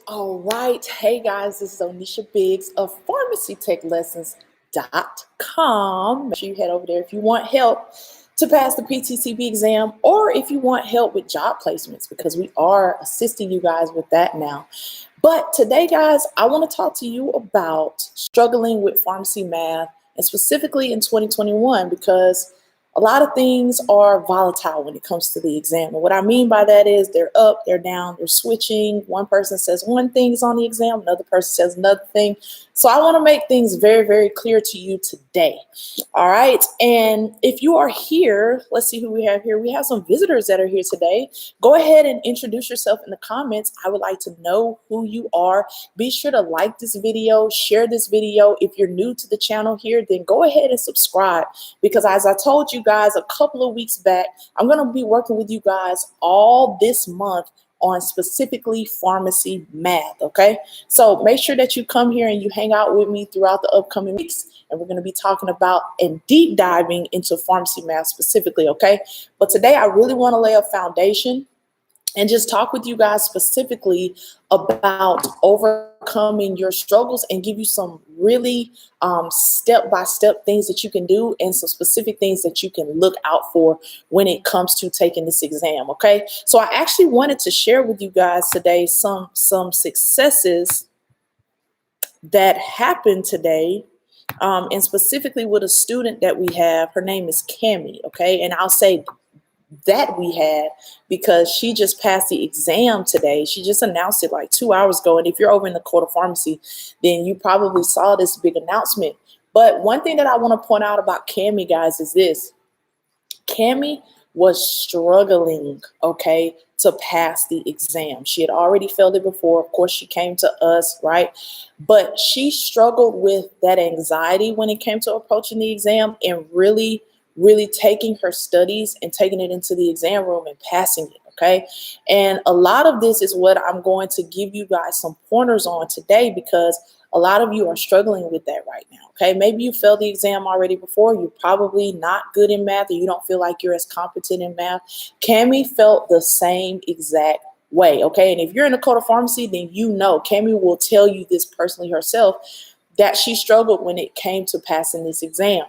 All right. Hey guys, this is Onisha Biggs of pharmacytechlessons.com. Make sure you head over there if you want help to pass the PTCB exam or if you want help with job placements, because we are assisting you guys with that now. But today, guys, I want to talk to you about struggling with pharmacy math, and specifically in 2021, because a lot of things are volatile when it comes to the exam. And what I mean by that is they're up, they're down, they're switching. One person says one thing is on the exam, another person says another thing. So I want to make things very, very clear to you today. All right. And if you are here, let's see who we have here. We have some visitors that are here today. Go ahead and introduce yourself in the comments. I would like to know who you are. Be sure to like this video, share this video. If you're new to the channel here, then go ahead and subscribe, because as I told you guys a couple of weeks back, I'm going to be working with you guys all this month on specifically pharmacy math. Okay, so make sure that you come here and you hang out with me throughout the upcoming weeks, and we're going to be talking about and deep diving into pharmacy math specifically. Okay, but today I really want to lay a foundation and just talk with you guys specifically about overcoming your struggles and give you some really step-by-step things that you can do and some specific things that you can look out for when it comes to taking this exam. Okay, so I actually wanted to share with you guys today some successes that happened today, and specifically with a student that we have. Her name is Cami. Okay, and I'll say that we had because she just passed the exam today. She just announced it like 2 hours ago. And if you're over in the Court of Pharmacy, then you probably saw this big announcement. But one thing that I want to point out about Cami, guys, is this. Cami was struggling, okay, to pass the exam. She had already failed it before. Of course, she came to us, right? But she struggled with that anxiety when it came to approaching the exam and really taking her studies and taking it into the exam room and passing it. Okay. And a lot of this is what I'm going to give you guys some pointers on today, because a lot of you are struggling with that right now. Okay. Maybe you failed the exam already before. You're probably not good in math, or you don't feel like you're as competent in math. Cami felt the same exact way. Okay. And if you're in the Code of Pharmacy, then you know Cami will tell you this personally herself, that she struggled when it came to passing this exam.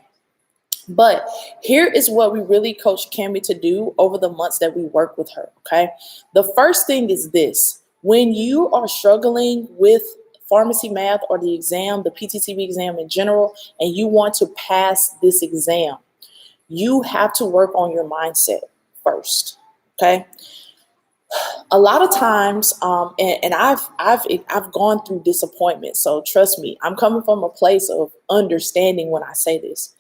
But here is what we really coach Cami to do over the months that we work with her, okay? The first thing is this. When you are struggling with pharmacy math or the exam, the PTCB exam in general, and you want to pass this exam, you have to work on your mindset first, okay? A lot of times, and I've gone through disappointment, so trust me, I'm coming from a place of understanding when I say this.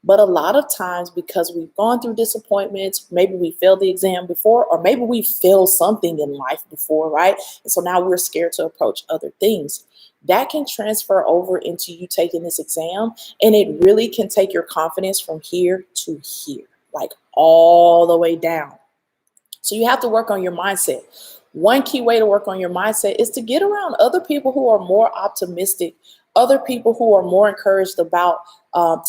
But a lot of times, because we've gone through disappointments, maybe we failed the exam before, or maybe we failed something in life before, right? And so now we're scared to approach other things. That can transfer over into you taking this exam, and it really can take your confidence from here to here, like all the way down. So you have to work on your mindset. One key way to work on your mindset is to get around other people who are more optimistic, other people who are more encouraged about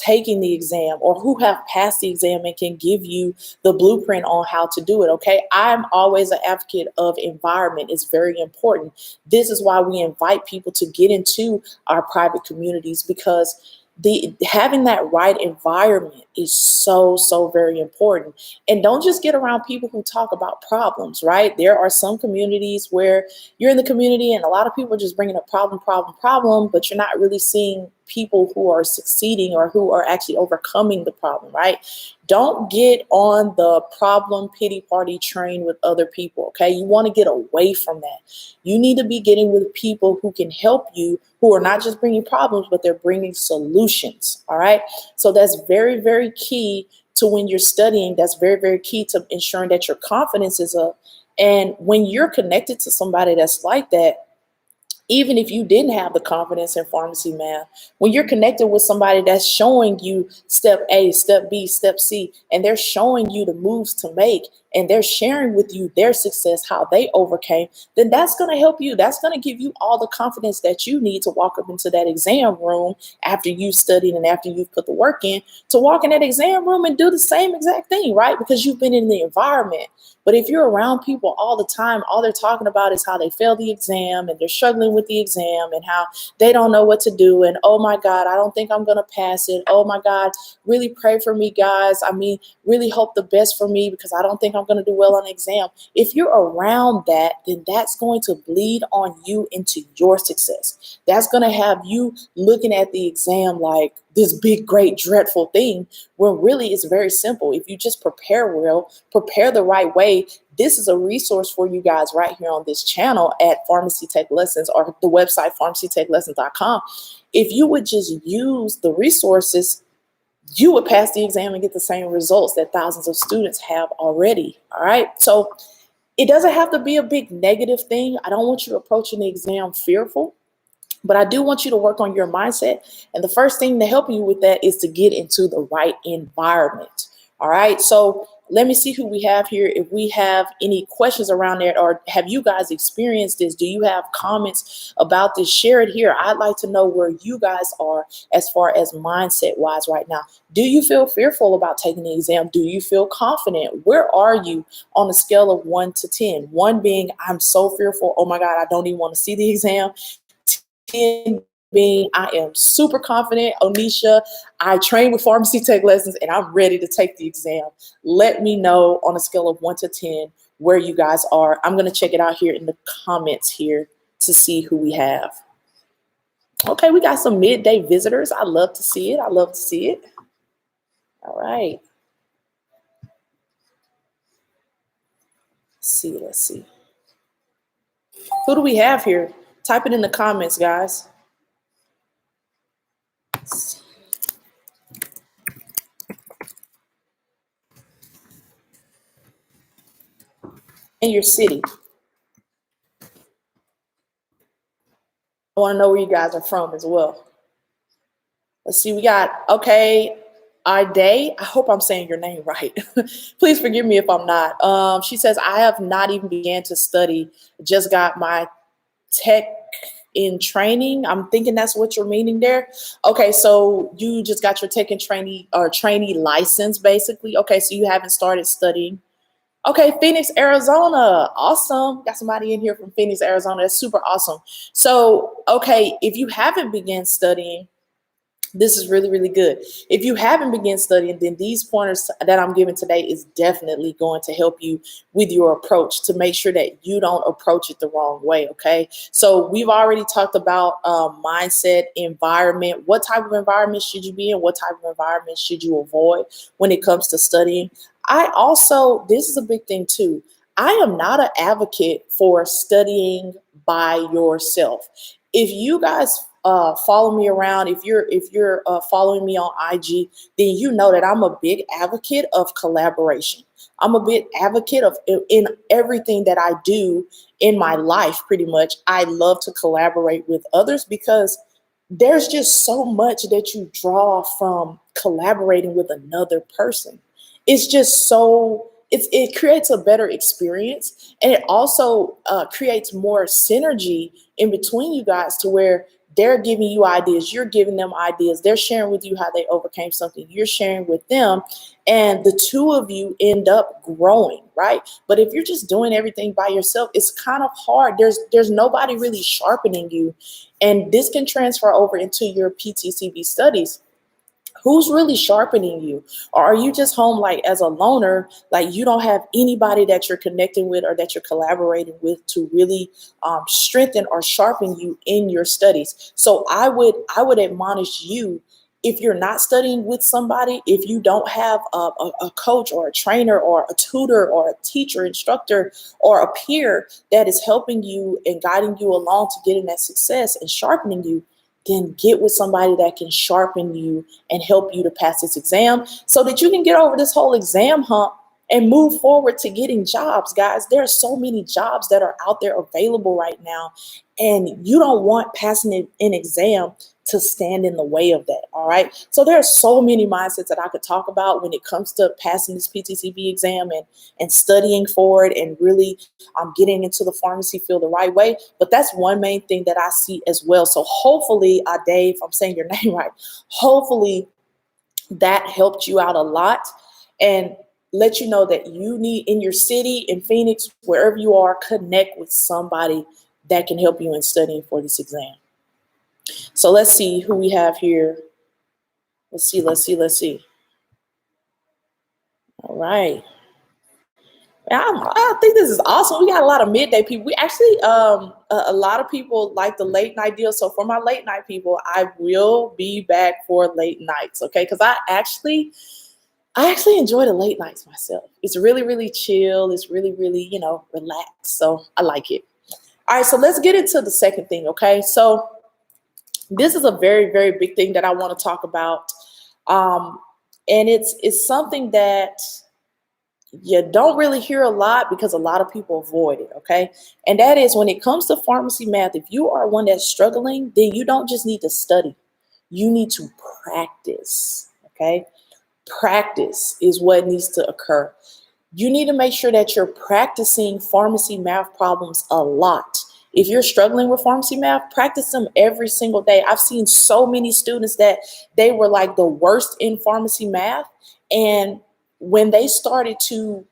taking the exam, or who have passed the exam and can give you the blueprint on how to do it. Okay, I'm always an advocate of environment. It's very important. This is why we invite people to get into our private communities, because having that right environment is so very important. And don't just get around people who talk about problems, right? There are some communities where you're in the community and a lot of people are just bringing up problem, but you're not really seeing people who are succeeding or who are actually overcoming the problem, right? Don't get on the problem pity party train with other people, okay? You want to get away from that. You need to be getting with people who can help you, who are not just bringing problems, but they're bringing solutions, all right? So that's very key to when you're studying. That's very key to ensuring that your confidence is up. And when you're connected to somebody that's like that, even if you didn't have the confidence in pharmacy math, when you're connected with somebody that's showing you step A, step B, step C, and they're showing you the moves to make, and they're sharing with you their success, how they overcame, then that's going to help you. That's going to give you all the confidence that you need to walk up into that exam room after you've studied and after you've put the work in, to walk in that exam room and do the same exact thing, right? Because you've been in the environment. But if you're around people all the time, all they're talking about is how they failed the exam and they're struggling with the exam and how they don't know what to do. And oh my God, I don't think I'm going to pass it. Oh my God, really pray for me, guys. I mean, really hope the best for me because I don't think I'm going to do well on the exam. If you're around that, then that's going to bleed on you into your success. That's going to have you looking at the exam like this big, great, dreadful thing, when really it's very simple. If you just prepare well, prepare the right way, this is a resource for you guys right here on this channel at Pharmacy Tech Lessons, or the website pharmacytechlessons.com. If you would just use the resources, you would pass the exam and get the same results that thousands of students have already. All right. So it doesn't have to be a big negative thing. I don't want you approaching the exam fearful, but I do want you to work on your mindset. And the first thing to help you with that is to get into the right environment. All right. So let me see who we have here. If we have any questions around that, or have you guys experienced this? Do you have comments about this? Share it here. I'd like to know where you guys are as far as mindset wise right now. Do you feel fearful about taking the exam? Do you feel confident? Where are you on a scale of 1 to 10? 1 being, I'm so fearful. Oh my God, I don't even want to see the exam. 10 being, I am super confident. Onisha, I train with Pharmacy Tech Lessons and I'm ready to take the exam. Let me know on a scale of 1 to 10 where you guys are. I'm going to check it out here in the comments here to see who we have. Okay, we got some midday visitors. I love to see it. I love to see it. All right. Let's see. Who do we have here? Type it in the comments, guys. In your city. I want to know where you guys are from as well. Let's see, we got, okay, Ide. I hope I'm saying your name right. Please forgive me if I'm not. She says, I have not even began to study, just got my tech in training. I'm thinking that's what you're meaning there. Okay, so you just got your tech and trainee or trainee license, basically. Okay, so you haven't started studying. Okay, Phoenix, Arizona. Awesome. Got somebody in here from Phoenix, Arizona. That's super awesome. So, okay, if you haven't begun studying, this is really, really good. If you haven't begun studying, then these pointers that I'm giving today is definitely going to help you with your approach to make sure that you don't approach it the wrong way, okay? So we've already talked about mindset, environment. What type of environment should you be in? What type of environment should you avoid when it comes to studying? I also, this is a big thing too, I am not an advocate for studying by yourself. If you guys follow me around, if you're following me on IG, then you know that I'm a big advocate of collaboration. I'm a big advocate of in everything that I do in my life. Pretty much, I love to collaborate with others because there's just so much that you draw from collaborating with another person. It's just so it creates a better experience, and it also creates more synergy in between you guys to where they're giving you ideas, you're giving them ideas, they're sharing with you how they overcame something, you're sharing with them, and the two of you end up growing, right? But if you're just doing everything by yourself, it's kind of hard. There's nobody really sharpening you, and this can transfer over into your PTCB studies. Who's really sharpening you? Or are you just home like as a loner, like you don't have anybody that you're connecting with or that you're collaborating with to really strengthen or sharpen you in your studies? So I would admonish you, if you're not studying with somebody, if you don't have a coach or a trainer or a tutor or a teacher, instructor, or a peer that is helping you and guiding you along to getting that success and sharpening you, then get with somebody that can sharpen you and help you to pass this exam so that you can get over this whole exam hump and move forward to getting jobs, guys. There are so many jobs that are out there available right now, and you don't want passing an exam to stand in the way of that. All right. So there are so many mindsets that I could talk about when it comes to passing this PTCB exam and studying for it and really getting into the pharmacy field the right way. But that's one main thing that I see as well. So hopefully, Dave, I'm saying your name right, hopefully that helped you out a lot and let you know that you need, in your city, in Phoenix, wherever you are, connect with somebody that can help you in studying for this exam. So let's see who we have here. Let's see. All right. I think this is awesome. We got a lot of midday people. We actually, a lot of people like the late night deal. So for my late night people, I will be back for late nights, okay? Because I actually enjoy the late nights myself. It's really, really chill. It's really, really, relaxed. So I like it. All right, so let's get into the second thing, okay? So this is a very, very big thing that I want to talk about. And it's something that you don't really hear a lot because a lot of people avoid it, okay? And that is when it comes to pharmacy math, if you are one that's struggling, then you don't just need to study. You need to practice, okay? Practice is what needs to occur. You need to make sure that you're practicing pharmacy math problems a lot. If you're struggling with pharmacy math, practice them every single day. I've seen so many students that they were like the worst in pharmacy math. And when they started to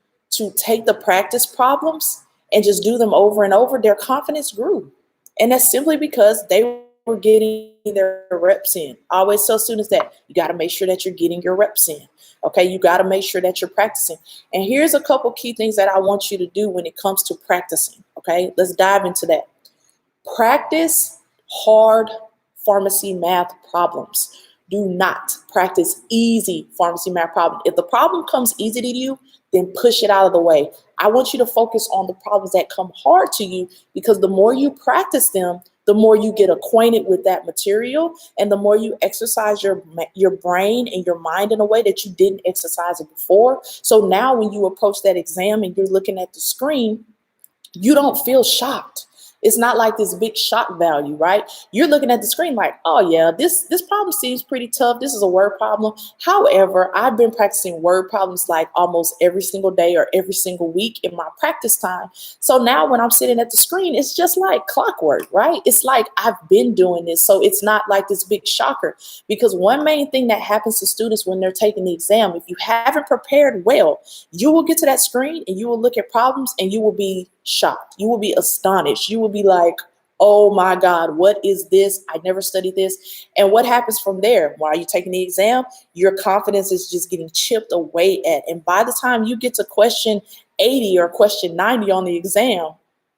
take the practice problems and just do them over and over, their confidence grew. And that's simply because they were getting their reps in. I always tell students that you got to make sure that you're getting your reps in. Okay, you got to make sure that you're practicing. And here's a couple key things that I want you to do when it comes to practicing. Okay, let's dive into that. Practice hard pharmacy math problems. Do not practice easy pharmacy math problems. If the problem comes easy to you, then push it out of the way. I want you to focus on the problems that come hard to you, because the more you practice them, the more you get acquainted with that material, and the more you exercise your brain and your mind in a way that you didn't exercise it before. So now when you approach that exam and you're looking at the screen, you don't feel shocked. It's not like this big shock value, right? You're looking at the screen like, oh yeah, this problem seems pretty tough. This is a word problem. However, I've been practicing word problems like almost every single day or every single week in my practice time. So now when I'm sitting at the screen, it's just like clockwork, right? It's like I've been doing this. So it's not like this big shocker, because one main thing that happens to students when they're taking the exam, if you haven't prepared well, you will get to that screen and you will look at problems and you will be shocked. You will be astonished. You will be like, oh my God, what is this? I never studied this. And what happens from there? While you're taking the exam, your confidence is just getting chipped away at. And by the time you get to question 80 or question 90 on the exam,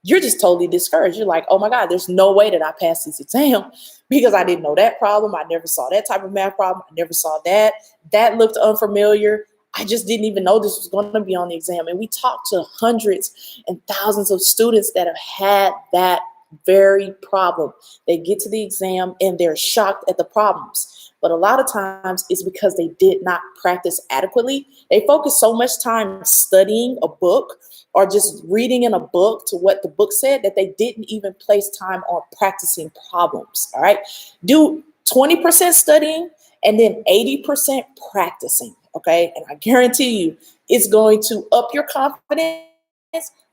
you're just totally discouraged. You're like, oh my God, there's no way that I passed this exam because I didn't know that problem. I never saw that type of math problem. I never saw that. That looked unfamiliar. I just didn't even know this was going to be on the exam. And we talked to hundreds and thousands of students that have had that very problem. They get to the exam and they're shocked at the problems. But a lot of times it's because they did not practice adequately. They focus so much time studying a book or just reading in a book to what the book said that they didn't even place time on practicing problems. All right. Do 20% studying and then 80% practicing. Okay. And I guarantee you it's going to up your confidence,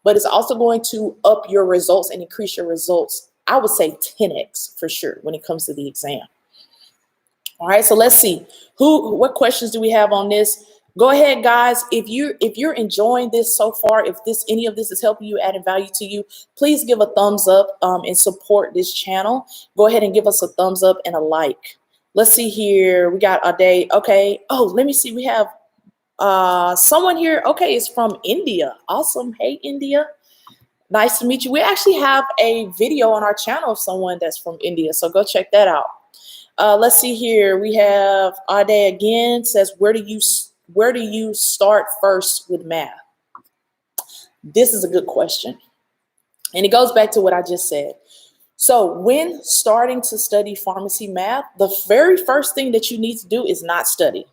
but it's also going to up your results and increase your results. I would say 10x for sure when it comes to the exam. All right. So let's see what questions do we have on this? Go ahead, guys. If you're enjoying this so far, if any of this is helping you, adding value to you, please give a thumbs up and support this channel. Go ahead and give us a thumbs up and a like. Let's see here. We got a day. Okay. Oh, let me see. We have someone here. Okay. It's from India. Awesome. Hey, India. Nice to meet you. We actually have a video on our channel of someone that's from India. So go check that out. Let's see here. We have Ade again says, where do you start first with math? This is a good question. And it goes back to what I just said. So when starting to study pharmacy math, the very first thing that you need to do is not study.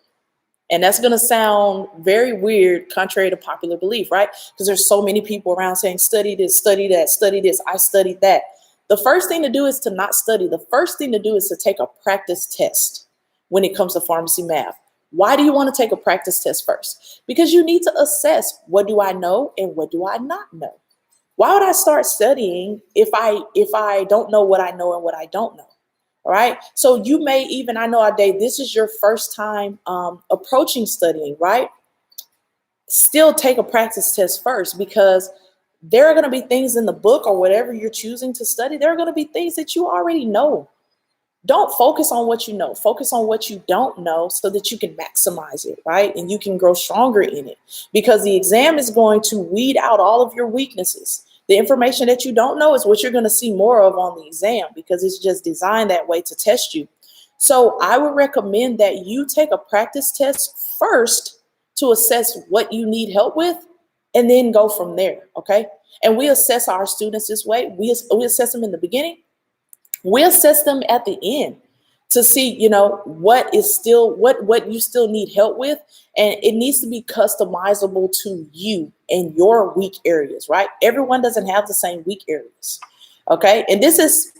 And that's going to sound very weird, contrary to popular belief, right? Because there's so many people around saying, study this, study that, study this, I studied that. The first thing to do is to not study. The first thing to do is to take a practice test when it comes to pharmacy math. Why do you want to take a practice test first? Because you need to assess, what do I know and what do I not know? Why would I start studying if I don't know what I know and what I don't know? All right. So you may even, I know, Ade, this is your first time approaching studying, right? Still take a practice test first, because there are going to be things in the book or whatever you're choosing to study. There are going to be things that you already know. Don't focus on what you know. Focus on what you don't know so that you can maximize it, right? And you can grow stronger in it, because the exam is going to weed out all of your weaknesses. The information that you don't know is what you're going to see more of on the exam, because it's just designed that way to test you. So I would recommend that you take a practice test first to assess what you need help with, and then go from there, okay? And we assess our students this way. We assess them in the beginning. We assess them at the end to see, what is still, what you still need help with. And it needs to be customizable to you and your weak areas, right? Everyone doesn't have the same weak areas, okay? And this is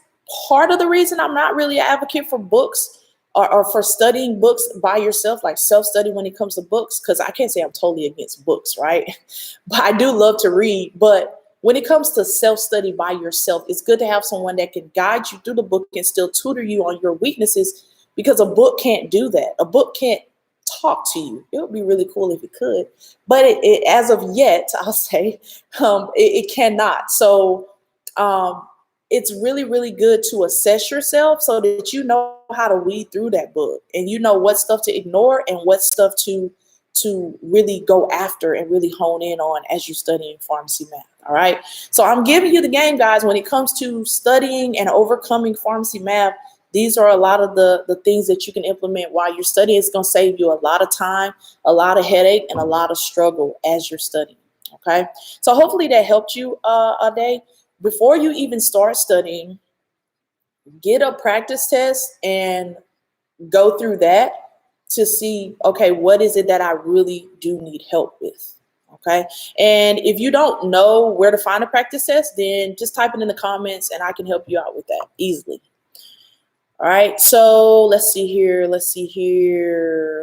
part of the reason I'm not really an advocate for books or for studying books by yourself, like self-study when it comes to books, because I can't say I'm totally against books, right? But I do love to read. But when it comes to self-study by yourself, it's good to have someone that can guide you through the book and still tutor you on your weaknesses, because a book can't do that. A book can't talk to you. It would be really cool if it could, but it as of yet, I'll say, it cannot. So it's really, really good to assess yourself so that you know how to weed through that book, and you know what stuff to ignore and what stuff to really go after and really hone in on as you're studying pharmacy math. All right. So I'm giving you the game, guys. When it comes to studying and overcoming pharmacy math, these are a lot of the things that you can implement while you're studying. It's going to save you a lot of time, a lot of headache, and a lot of struggle as you're studying. Okay. So hopefully that helped you a day. Before you even start studying, get a practice test and go through that to see, okay, what is it that I really do need help with? Okay. And if you don't know where to find a practice test, then just type it in the comments and I can help you out with that easily. All right. So let's see here.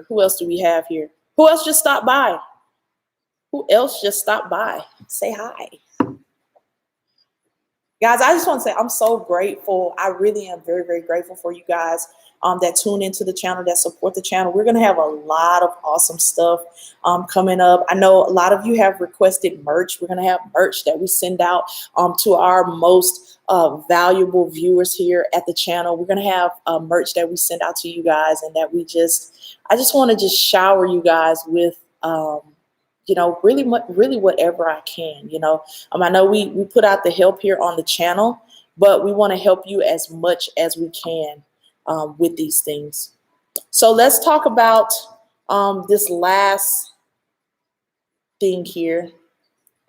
Who else do we have here? Who else just stopped by? Say hi. Guys, I just want to say I'm so grateful. I really am very, very grateful for you guys that tune into the channel, that support the channel. We're going to have a lot of awesome stuff coming up. I know a lot of you have requested merch. We're going to have merch that we send out to our most valuable viewers here at the channel. We're going to have merch that we send out to you guys, and that I just want to just shower you guys with really whatever I can, I know we put out the help here on the channel, but we want to help you as much as we can with these things. So let's talk about this last thing here.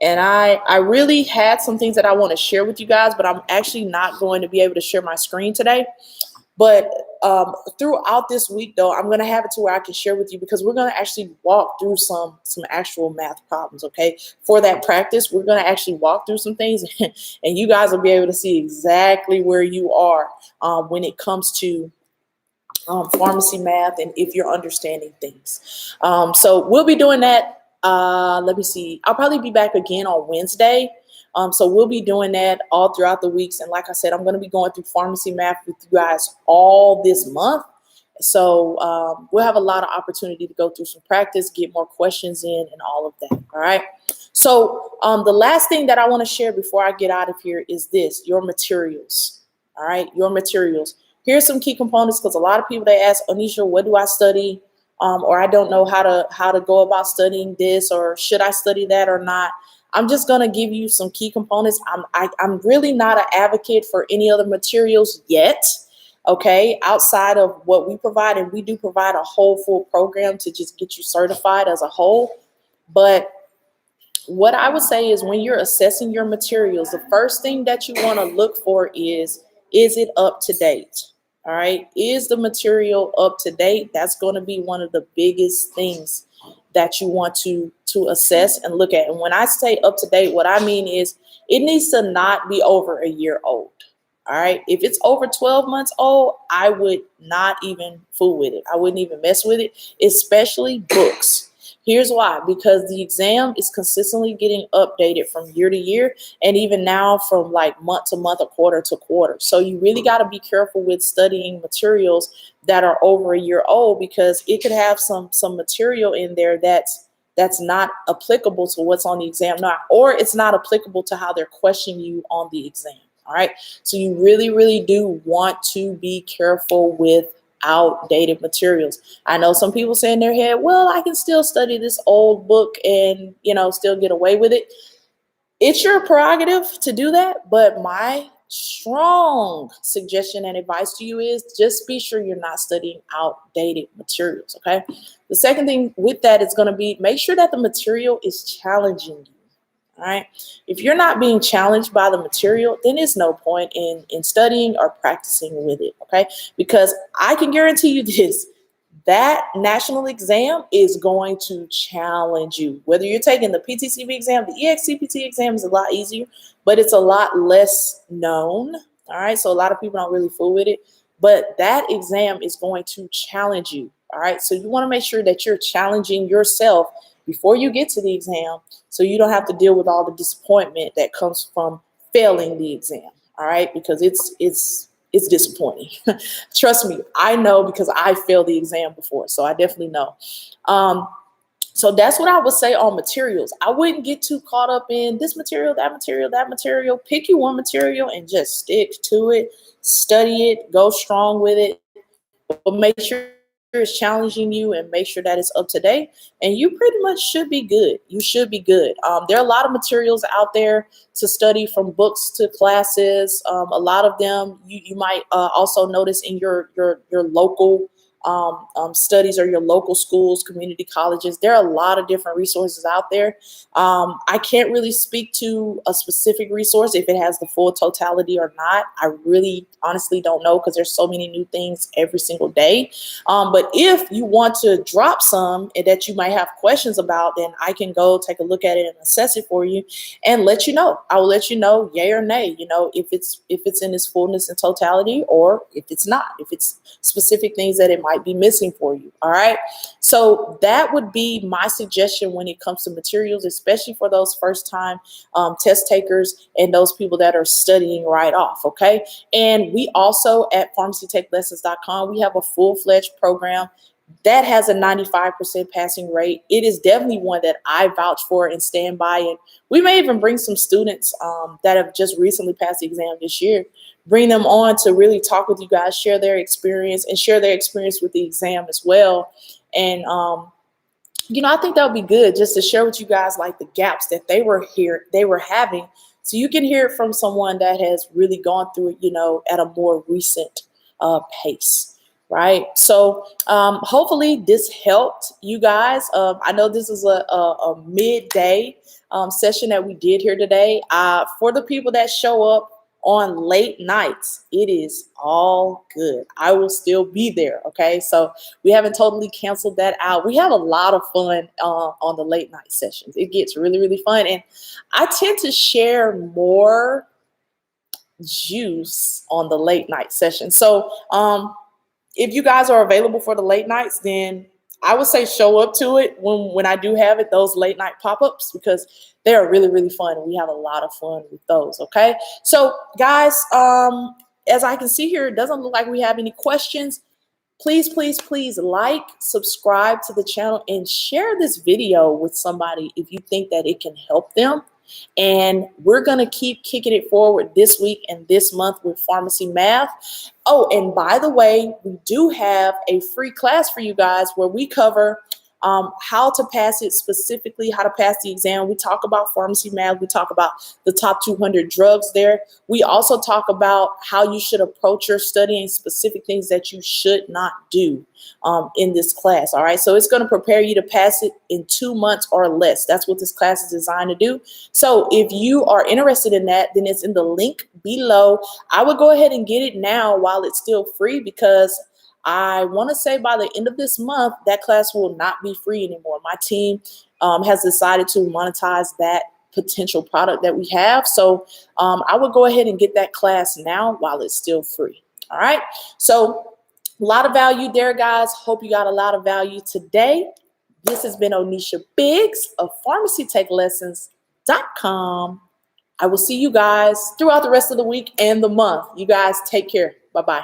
And I really had some things that I want to share with you guys, but I'm actually not going to be able to share my screen today. But throughout this week, though, I'm going to have it to where I can share with you, because we're going to actually walk through some actual math problems, okay? For that practice, we're going to actually walk through some things, and you guys will be able to see exactly where you are when it comes to pharmacy math and if you're understanding things. So we'll be doing that. Let me see. I'll probably be back again on Wednesday. So we'll be doing that all throughout the weeks. And like I said, I'm going to be going through pharmacy math with you guys all this month. So we'll have a lot of opportunity to go through some practice, get more questions in, and all of that. All right. So the last thing that I want to share before I get out of here is this: your materials. All right. Your materials. Here's some key components, because a lot of people, they ask, Anisha, what do I study? Or I don't know how to go about studying this, or should I study that or not? I'm just going to give you some key components. I'm really not an advocate for any other materials yet, okay, outside of what we provide. And we do provide a whole full program to just get you certified as a whole. But what I would say is, when you're assessing your materials, the first thing that you want to look for is it up to date? All right. Is the material up to date? That's going to be one of the biggest things that you want to assess and look at. And when I say up to date, what I mean is it needs to not be over a year old. All right. If it's over 12 months old, I would not even fool with it. I wouldn't even mess with it, especially books. Here's why, because the exam is consistently getting updated from year to year, and even now from like month to month or quarter to quarter. So you really got to be careful with studying materials that are over a year old, because it could have some material in there that's not applicable to what's on the exam now, or it's not applicable to how they're questioning you on the exam. All right. So you really, really do want to be careful with outdated materials. I know some people say in their head, well, I can still study this old book and, still get away with it. It's your prerogative to do that. But my strong suggestion and advice to you is just be sure you're not studying outdated materials. Okay. The second thing with that is going to be make sure that the material is challenging you. All right. If you're not being challenged by the material, then there's no point in studying or practicing with it. Okay. Because I can guarantee you this, that national exam is going to challenge you. Whether you're taking the PTCB exam, the EXCPT exam is a lot easier, but it's a lot less known. All right. So a lot of people don't really fool with it, but that exam is going to challenge you. All right. So you want to make sure that you're challenging yourself before you get to the exam, so you don't have to deal with all the disappointment that comes from failing the exam. All right, because it's disappointing. Trust me, I know, because I failed the exam before, so I definitely know. So that's what I would say on materials. I wouldn't get too caught up in this material, that material, that material. Pick you one material and just stick to it, study it, go strong with it, but make sure it's challenging you and make sure that it's up to date, and you pretty much should be good. You should be good. There are a lot of materials out there to study, from books to classes. A lot of them you might also notice in your local studies, or your local schools, community colleges. There are a lot of different resources out there. I can't really speak to a specific resource if it has the full totality or not. I really honestly don't know, because there's so many new things every single day. But if you want to drop some and that you might have questions about, then I can go take a look at it and assess it for you and let you know. I will let you know, yay or nay, if it's in its fullness and totality, or if it's not, if it's specific things that it might be missing for you. All right. So that would be my suggestion when it comes to materials, especially for those first time test takers and those people that are studying right off. Okay. And we also at pharmacytechlessons.com, we have a full-fledged program that has a 95% passing rate. It is definitely one that I vouch for and stand by. And we may even bring some students that have just recently passed the exam this year, bring them on to really talk with you guys, share their experience, and share their experience with the exam as well. And, I think that would be good, just to share with you guys like the gaps that they were having. So you can hear it from someone that has really gone through it, at a more recent pace. Right. So hopefully this helped you guys. I know this is a midday session that we did here today. For the people that show up on late nights, it is all good. I will still be there. Okay. So we haven't totally canceled that out. We have a lot of fun on the late night sessions. It gets really, really fun. And I tend to share more juice on the late night session. So, if you guys are available for the late nights, then I would say show up to it when I do have it, those late night pop-ups, because they are really, really fun. And we have a lot of fun with those. Okay. So guys, as I can see here, it doesn't look like we have any questions. Please, please, please like, subscribe to the channel, and share this video with somebody if you think that it can help them. And we're going to keep kicking it forward this week and this month with pharmacy math. Oh, and by the way, we do have a free class for you guys where we cover how to pass it, specifically how to pass the exam. We talk about pharmacy math. We talk about the top 200 drugs there. We also talk about how you should approach your studying, specific things that you should not do in this class. All right. So it's going to prepare you to pass it in 2 months or less. That's what this class is designed to do. So if you are interested in that, then it's in the link below. I would go ahead and get it now while it's still free, because I want to say by the end of this month, that class will not be free anymore. My team has decided to monetize that potential product that we have. So I would go ahead and get that class now while it's still free. All right. So a lot of value there, guys. Hope you got a lot of value today. This has been Onisha Biggs of pharmacytechlessons.com. I will see you guys throughout the rest of the week and the month. You guys take care. Bye-bye.